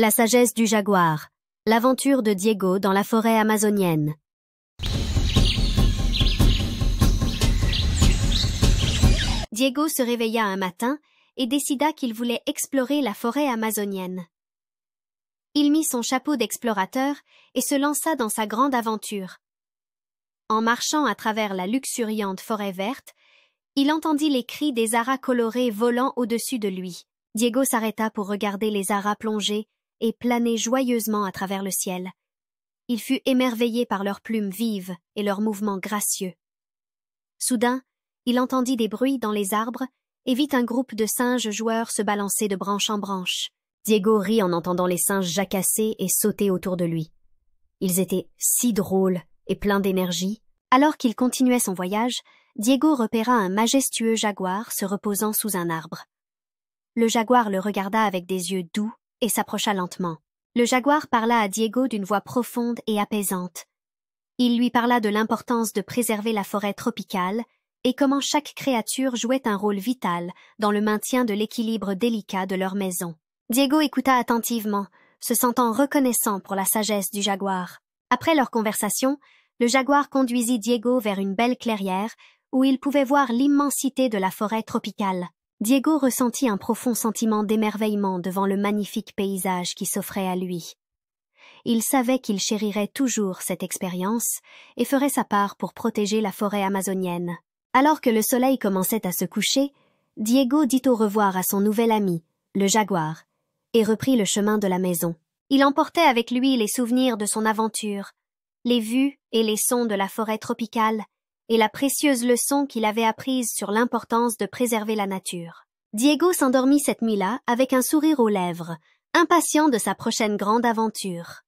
La sagesse du jaguar. L'aventure de Diego dans la forêt amazonienne. Diego se réveilla un matin et décida qu'il voulait explorer la forêt amazonienne. Il mit son chapeau d'explorateur et se lança dans sa grande aventure. En marchant à travers la luxuriante forêt verte, il entendit les cris des aras colorés volant au-dessus de lui. Diego s'arrêta pour regarder les aras plonger et planer joyeusement à travers le ciel. Il fut émerveillé par leurs plumes vives et leurs mouvements gracieux. Soudain, il entendit des bruits dans les arbres et vit un groupe de singes joueurs se balancer de branche en branche. Diego rit en entendant les singes jacasser et sauter autour de lui. Ils étaient si drôles et pleins d'énergie. Alors qu'il continuait son voyage, Diego repéra un majestueux jaguar se reposant sous un arbre. Le jaguar le regarda avec des yeux doux et s'approcha lentement. Le jaguar parla à Diego d'une voix profonde et apaisante. Il lui parla de l'importance de préserver la forêt tropicale et comment chaque créature jouait un rôle vital dans le maintien de l'équilibre délicat de leur maison. Diego écouta attentivement, se sentant reconnaissant pour la sagesse du jaguar. Après leur conversation, le jaguar conduisit Diego vers une belle clairière où il pouvait voir l'immensité de la forêt tropicale. Diego ressentit un profond sentiment d'émerveillement devant le magnifique paysage qui s'offrait à lui. Il savait qu'il chérirait toujours cette expérience et ferait sa part pour protéger la forêt amazonienne. Alors que le soleil commençait à se coucher, Diego dit au revoir à son nouvel ami, le jaguar, et reprit le chemin de la maison. Il emportait avec lui les souvenirs de son aventure, les vues et les sons de la forêt tropicale, et la précieuse leçon qu'il avait apprise sur l'importance de préserver la nature. Diego s'endormit cette nuit-là avec un sourire aux lèvres, impatient de sa prochaine grande aventure.